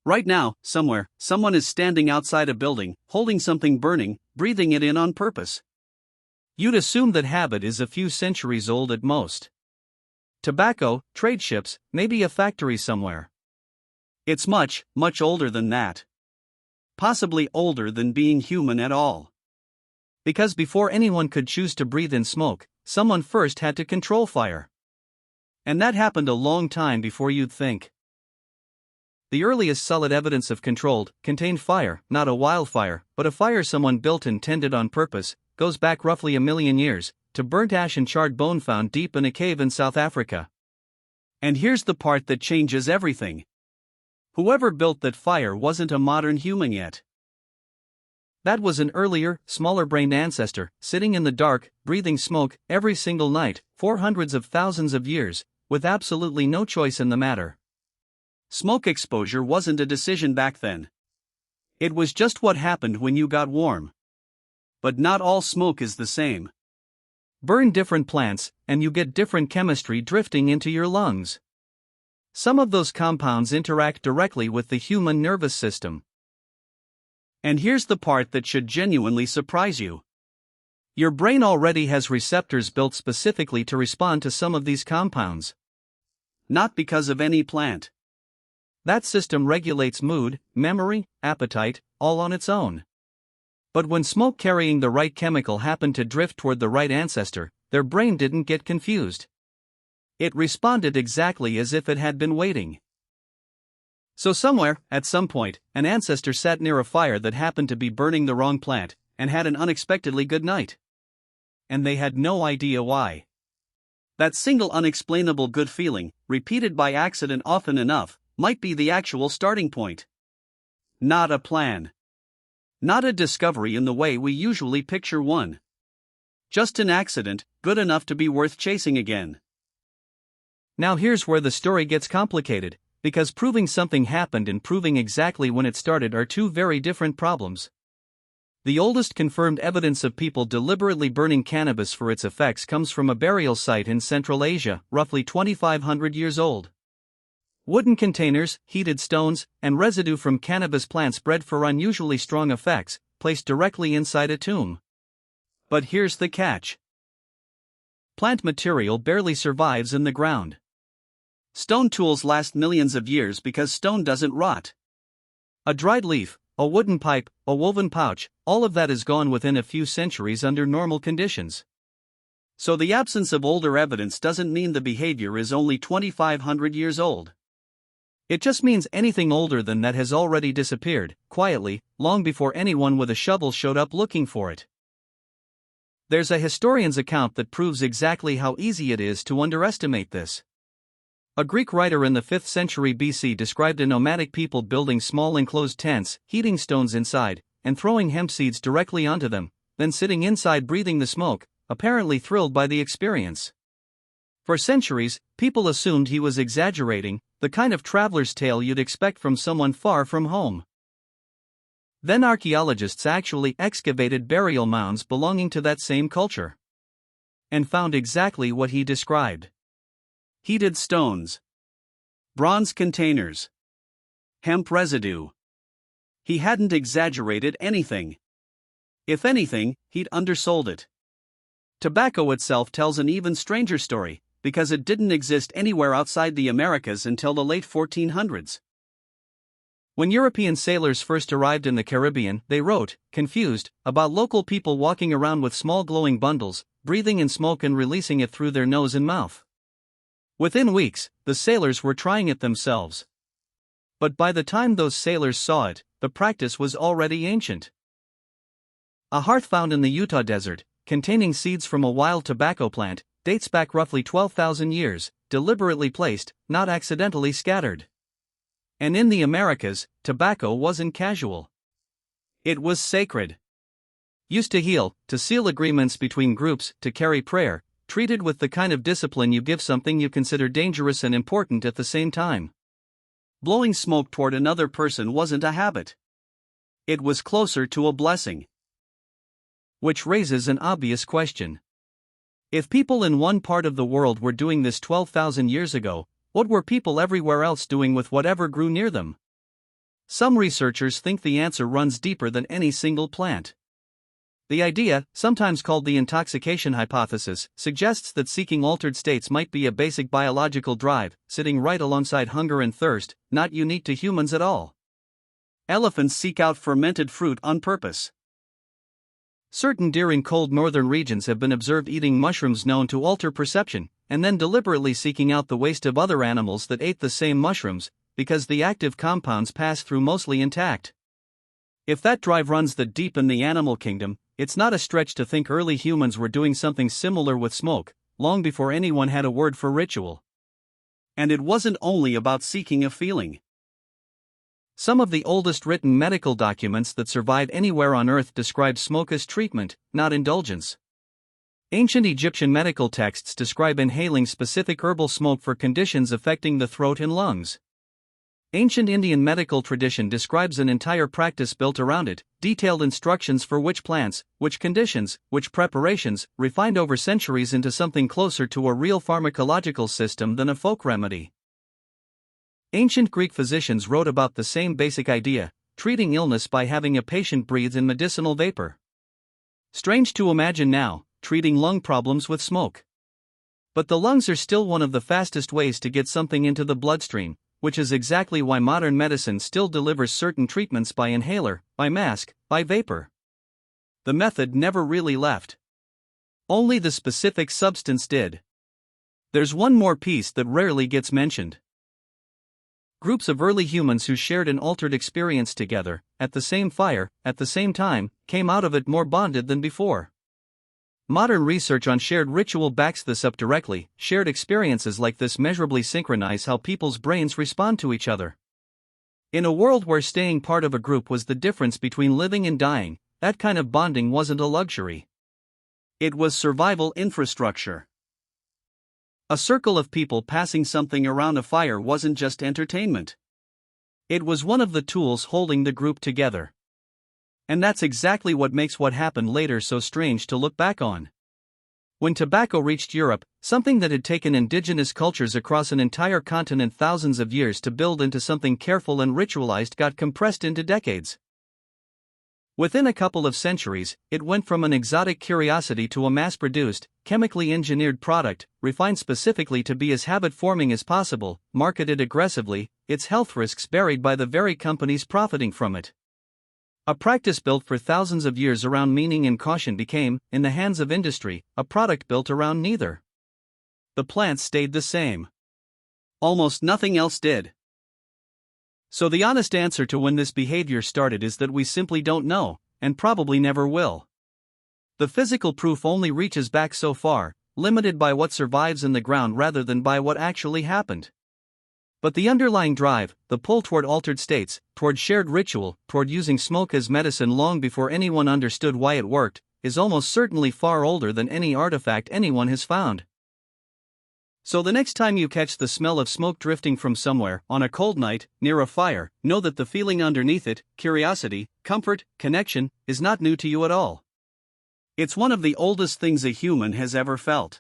Right now, somewhere, someone is standing outside a building, holding something burning, breathing it in on purpose. You'd assume that habit is a few centuries old at most. Tobacco, trade ships, maybe a factory somewhere. It's much, much older than that. Possibly older than being human at all. Because before anyone could choose to breathe in smoke, someone first had to control fire. And that happened a long time before you'd think. The earliest solid evidence of contained fire, not a wildfire, but a fire someone built and tended on purpose, goes back roughly 1 million years, to burnt ash and charred bone found deep in a cave in South Africa. And here's the part that changes everything. Whoever built that fire wasn't a modern human yet. That was an earlier, smaller-brained ancestor, sitting in the dark, breathing smoke, every single night, for hundreds of thousands of years, with absolutely no choice in the matter. Smoke exposure wasn't a decision back then. It was just what happened when you got warm. But not all smoke is the same. Burn different plants, and you get different chemistry drifting into your lungs. Some of those compounds interact directly with the human nervous system. And here's the part that should genuinely surprise you. Your brain already has receptors built specifically to respond to some of these compounds. Not because of any plant. That system regulates mood, memory, appetite, all on its own. But when smoke carrying the right chemical happened to drift toward the right ancestor, their brain didn't get confused. It responded exactly as if it had been waiting. So somewhere, at some point, an ancestor sat near a fire that happened to be burning the wrong plant, and had an unexpectedly good night. And they had no idea why. That single unexplainable good feeling, repeated by accident often enough, might be the actual starting point. Not a plan. Not a discovery in the way we usually picture one. Just an accident, good enough to be worth chasing again. Now here's where the story gets complicated, because proving something happened and proving exactly when it started are two very different problems. The oldest confirmed evidence of people deliberately burning cannabis for its effects comes from a burial site in Central Asia, roughly 2,500 years old. Wooden containers, heated stones, and residue from cannabis plants bred for unusually strong effects, placed directly inside a tomb. But here's the catch. Plant material barely survives in the ground. Stone tools last millions of years because stone doesn't rot. A dried leaf, a wooden pipe, a woven pouch, all of that is gone within a few centuries under normal conditions. So the absence of older evidence doesn't mean the behavior is only 2,500 years old. It just means anything older than that has already disappeared, quietly, long before anyone with a shovel showed up looking for it. There's a historian's account that proves exactly how easy it is to underestimate this. A Greek writer in the 5th century BC described a nomadic people building small enclosed tents, heating stones inside, and throwing hemp seeds directly onto them, then sitting inside breathing the smoke, apparently thrilled by the experience. For centuries, people assumed he was exaggerating, the kind of traveler's tale you'd expect from someone far from home. Then archaeologists actually excavated burial mounds belonging to that same culture. And found exactly what he described. Heated stones. Bronze containers. Hemp residue. He hadn't exaggerated anything. If anything, he'd undersold it. Tobacco itself tells an even stranger story, because it didn't exist anywhere outside the Americas until the late 1400s. When European sailors first arrived in the Caribbean, they wrote, confused, about local people walking around with small glowing bundles, breathing in smoke and releasing it through their nose and mouth. Within weeks, the sailors were trying it themselves. But by the time those sailors saw it, the practice was already ancient. A hearth found in the Utah desert, containing seeds from a wild tobacco plant, dates back roughly 12,000 years, deliberately placed, not accidentally scattered. And in the Americas, tobacco wasn't casual. It was sacred. Used to heal, to seal agreements between groups, to carry prayer, treated with the kind of discipline you give something you consider dangerous and important at the same time. Blowing smoke toward another person wasn't a habit. It was closer to a blessing. Which raises an obvious question. If people in one part of the world were doing this 12,000 years ago, what were people everywhere else doing with whatever grew near them? Some researchers think the answer runs deeper than any single plant. The idea, sometimes called the intoxication hypothesis, suggests that seeking altered states might be a basic biological drive, sitting right alongside hunger and thirst, not unique to humans at all. Elephants seek out fermented fruit on purpose. Certain deer in cold northern regions have been observed eating mushrooms known to alter perception, and then deliberately seeking out the waste of other animals that ate the same mushrooms, because the active compounds pass through mostly intact. If that drive runs that deep in the animal kingdom, it's not a stretch to think early humans were doing something similar with smoke, long before anyone had a word for ritual. And it wasn't only about seeking a feeling. Some of the oldest written medical documents that survive anywhere on Earth describe smoke as treatment, not indulgence. Ancient Egyptian medical texts describe inhaling specific herbal smoke for conditions affecting the throat and lungs. Ancient Indian medical tradition describes an entire practice built around it, detailed instructions for which plants, which conditions, which preparations, refined over centuries into something closer to a real pharmacological system than a folk remedy. Ancient Greek physicians wrote about the same basic idea, treating illness by having a patient breathe in medicinal vapor. Strange to imagine now, treating lung problems with smoke. But the lungs are still one of the fastest ways to get something into the bloodstream, which is exactly why modern medicine still delivers certain treatments by inhaler, by mask, by vapor. The method never really left. Only the specific substance did. There's one more piece that rarely gets mentioned. Groups of early humans who shared an altered experience together, at the same fire, at the same time, came out of it more bonded than before. Modern research on shared ritual backs this up directly. Shared experiences like this measurably synchronize how people's brains respond to each other. In a world where staying part of a group was the difference between living and dying, that kind of bonding wasn't a luxury. It was survival infrastructure. A circle of people passing something around a fire wasn't just entertainment. It was one of the tools holding the group together. And that's exactly what makes what happened later so strange to look back on. When tobacco reached Europe, something that had taken indigenous cultures across an entire continent thousands of years to build into something careful and ritualized got compressed into decades. Within a couple of centuries, it went from an exotic curiosity to a mass-produced, chemically engineered product, refined specifically to be as habit-forming as possible, marketed aggressively, its health risks buried by the very companies profiting from it. A practice built for thousands of years around meaning and caution became, in the hands of industry, a product built around neither. The plants stayed the same. Almost nothing else did. So the honest answer to when this behavior started is that we simply don't know, and probably never will. The physical proof only reaches back so far, limited by what survives in the ground rather than by what actually happened. But the underlying drive, the pull toward altered states, toward shared ritual, toward using smoke as medicine long before anyone understood why it worked, is almost certainly far older than any artifact anyone has found. So the next time you catch the smell of smoke drifting from somewhere, on a cold night, near a fire, know that the feeling underneath it, curiosity, comfort, connection, is not new to you at all. It's one of the oldest things a human has ever felt.